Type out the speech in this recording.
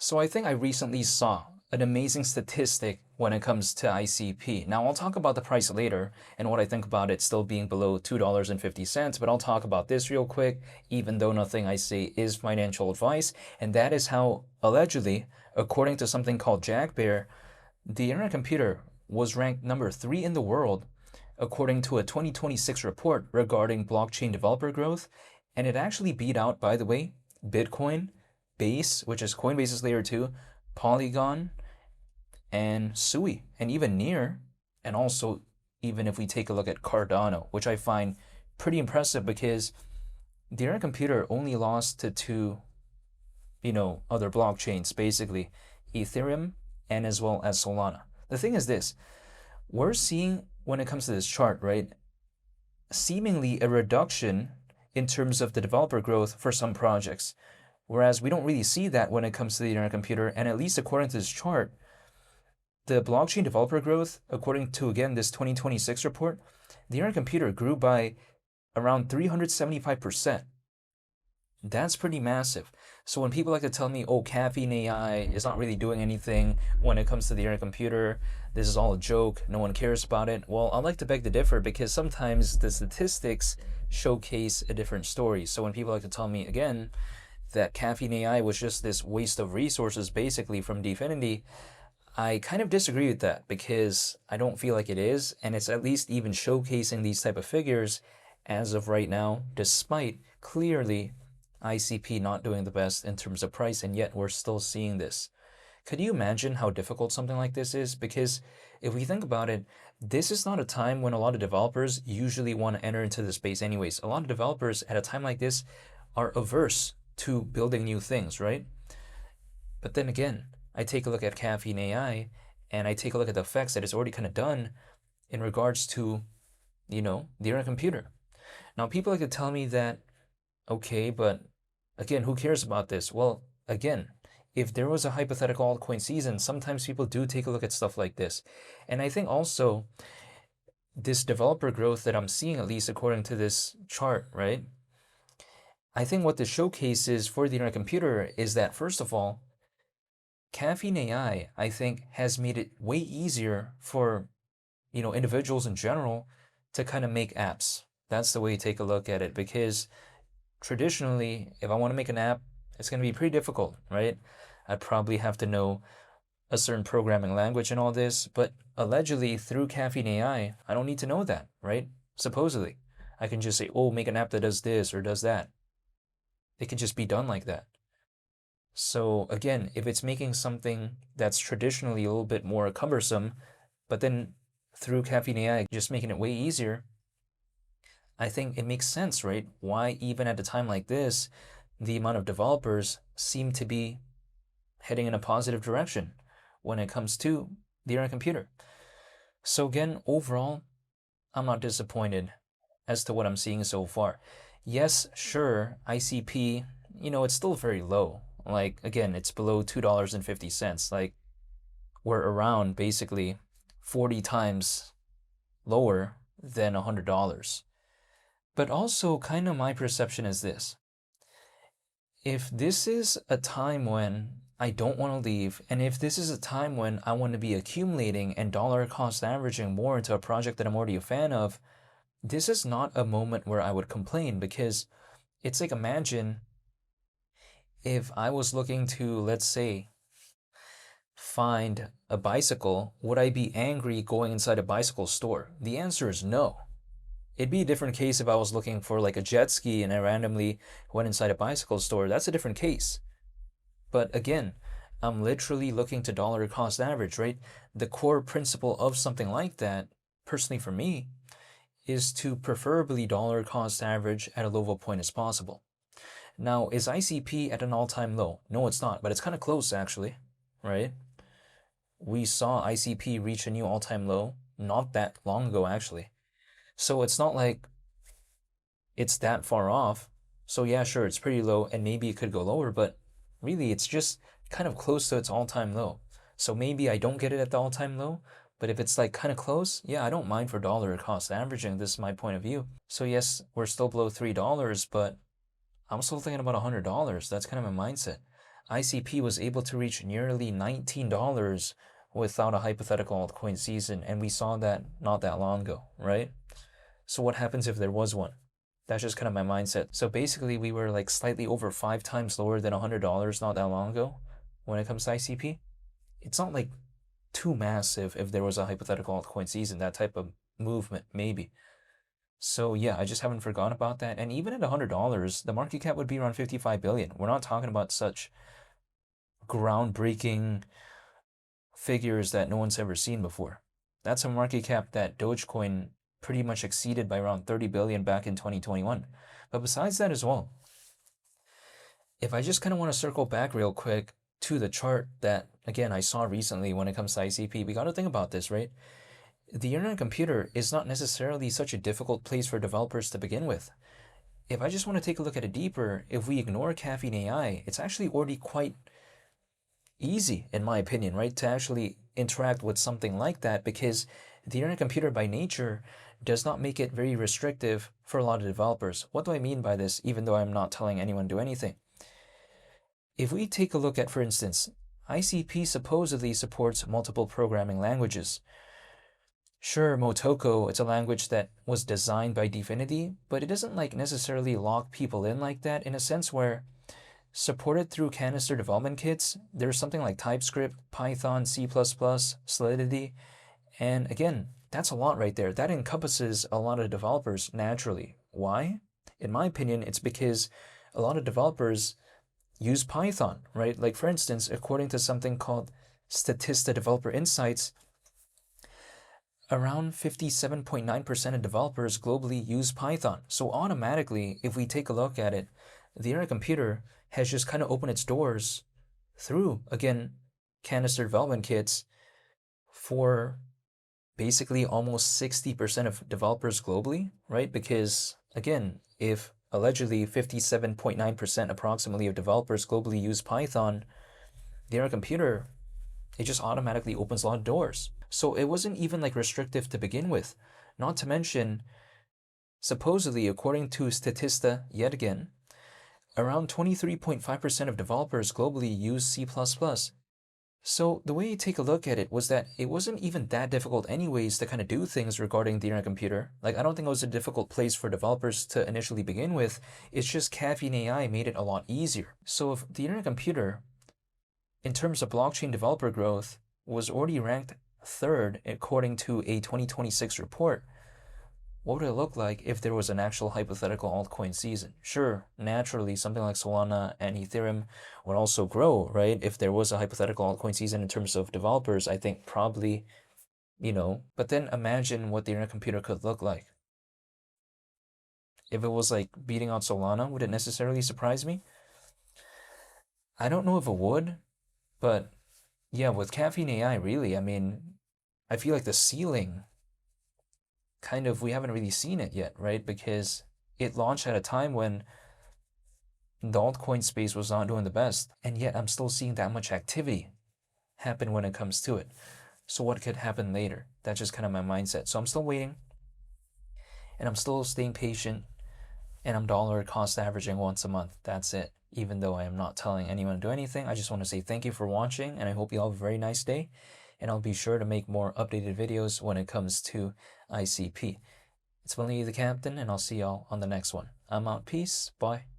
So I think I recently saw an amazing statistic when it comes to ICP. Now I'll talk about the price later and what I think about it still being below $2.50, but I'll talk about this real quick, even though nothing I say is financial advice, and that is how allegedly, according to something called Jackbear, the Internet computer was ranked number 3 in the world according to a 2026 report regarding blockchain developer growth, and it actually beat out, by the way, Bitcoin, Base, which is Coinbase's layer 2, Polygon, and Sui, and even Near, and also even if we take a look at Cardano, which I find pretty impressive because the Internet computer only lost to two, other blockchains, basically Ethereum and as well as Solana. The thing is this, we're seeing when it comes to this chart, right, seemingly a reduction in terms of the developer growth for some projects. Whereas we don't really see that when it comes to the Internet computer, and at least according to this chart, the blockchain developer growth, according to, again, this 2026 report, the Internet computer grew by around 375%. That's pretty massive. So when people like to tell me, oh, caffeine AI is not really doing anything when it comes to the Internet computer, this is all a joke, no one cares about it, well, I'd like to beg to differ because sometimes the statistics showcase a different story. So when people like to tell me, again, that caffeine AI was just this waste of resources basically from Dfinity, I kind of disagree with that because I don't feel like it is, and it's at least even showcasing these type of figures as of right now, despite clearly ICP not doing the best in terms of price, and yet we're still seeing this. Could you imagine how difficult something like this is? Because if we think about it, this is not a time when a lot of developers usually want to enter into the space anyways. A lot of developers at a time like this are averse to building new things, right? But then again, I take a look at Caffeine AI and I take a look at the effects that it's already kind of done in regards to, the Internet computer. Now, people like to tell me that, okay, but again, who cares about this? Well, again, if there was a hypothetical altcoin season, sometimes people do take a look at stuff like this. And I think also this developer growth that I'm seeing, at least according to this chart, right? I think what this showcases for the Internet computer is that, first of all, Caffeine AI, I think, has made it way easier for, individuals in general to kind of make apps. That's the way you take a look at it, because traditionally, if I want to make an app, it's going to be pretty difficult, right? I'd probably have to know a certain programming language and all this, but allegedly through Caffeine AI, I don't need to know that, right? Supposedly. I can just say, oh, make an app that does this or does that. It can just be done like that. So again, if it's making something that's traditionally a little bit more cumbersome, but then through Caffeine AI, just making it way easier, I think it makes sense, right? Why even at a time like this, the amount of developers seem to be heading in a positive direction when it comes to the Internet computer. So again, overall, I'm not disappointed as to what I'm seeing so far. Yes, sure, ICP, it's still very low. Like, again, it's below $2.50. Like, we're around basically 40 times lower than $100. But also, kind of my perception is this. If this is a time when I don't want to leave, and if this is a time when I want to be accumulating and dollar cost averaging more into a project that I'm already a fan of, this is not a moment where I would complain, because it's like, imagine if I was looking to, let's say, find a bicycle, would I be angry going inside a bicycle store? The answer is no. It'd be a different case if I was looking for like a jet ski and I randomly went inside a bicycle store. That's a different case. But again, I'm literally looking to dollar cost average, right? The core principle of something like that, personally for me, is to preferably dollar cost average at a low point as possible. Now, is ICP at an all-time low? No, it's not, but it's kind of close actually, right? We saw ICP reach a new all-time low not that long ago actually. So it's not like it's that far off. So yeah, sure, it's pretty low and maybe it could go lower, but really it's just kind of close to its all-time low. So maybe I don't get it at the all-time low, but if it's like kind of close, yeah, I don't mind for dollar cost averaging. This is my point of view. So yes, we're still below $3, but I'm still thinking about $100. That's kind of my mindset. ICP was able to reach nearly $19 without a hypothetical altcoin season, and we saw that not that long ago, right? So what happens if there was one? That's just kind of my mindset. So basically, we were like slightly over 5 times lower than $100 not that long ago when it comes to ICP. It's not like too massive if there was a hypothetical altcoin season, that type of movement, maybe. So yeah, I just haven't forgotten about that. And even at $100, the market cap would be around 55 billion. We're not talking about such groundbreaking figures that no one's ever seen before. That's a market cap that Dogecoin pretty much exceeded by around 30 billion back in 2021. But besides that as well, if I just kind of want to circle back real quick to the chart that, again, I saw recently when it comes to ICP, we got to think about this, right? The internet computer is not necessarily such a difficult place for developers to begin with. If I just want to take a look at it deeper, if we ignore Caffeine AI, it's actually already quite easy, in my opinion, right, to actually interact with something like that, because the internet computer by nature does not make it very restrictive for a lot of developers. What do I mean by this, even though I'm not telling anyone to do anything? If we take a look at, for instance, ICP supposedly supports multiple programming languages. Sure, Motoko, it's a language that was designed by Dfinity, but it doesn't like necessarily lock people in like that, in a sense where supported through canister development kits, there's something like TypeScript, Python, C++, Solidity, and again, that's a lot right there. That encompasses a lot of developers naturally. Why? In my opinion, it's because a lot of developers use Python, right? Like for instance, according to something called Statista Developer Insights, around 57.9% of developers globally use Python. So automatically, if we take a look at it, the internet computer has just kind of opened its doors through, again, canister development kits for basically almost 60% of developers globally, right? Because again, if allegedly 57.9% approximately of developers globally use Python, the internet computer, it just automatically opens a lot of doors. So it wasn't even like restrictive to begin with. Not to mention, supposedly, according to Statista, yet again, around 23.5% of developers globally use C++. So the way you take a look at it was that it wasn't even that difficult anyways to kind of do things regarding the internet computer. Like, I don't think it was a difficult place for developers to initially begin with. It's just Caffeine AI made it a lot easier. So if the internet computer, in terms of blockchain developer growth, was already ranked third according to a 2026 report, what would it look like if there was an actual hypothetical altcoin season? Sure, naturally, something like Solana and Ethereum would also grow, right? If there was a hypothetical altcoin season in terms of developers, I think probably, but then imagine what the internet computer could look like. If it was like beating out Solana, would it necessarily surprise me? I don't know if it would, but yeah, with Caffeine AI, really, I mean, I feel like the ceiling we haven't really seen it yet, right? Because it launched at a time when the altcoin space was not doing the best, and yet I'm still seeing that much activity happen when it comes to it. So what could happen later? That's just kind of my mindset. So I'm still waiting, and I'm still staying patient, and I'm dollar cost averaging once a month. That's it. Even though I am not telling anyone to do anything, I just want to say thank you for watching, and I hope you all have a very nice day. And I'll be sure to make more updated videos when it comes to ICP. It's Willie the Captain, and I'll see y'all on the next one. I'm out. Peace. Bye.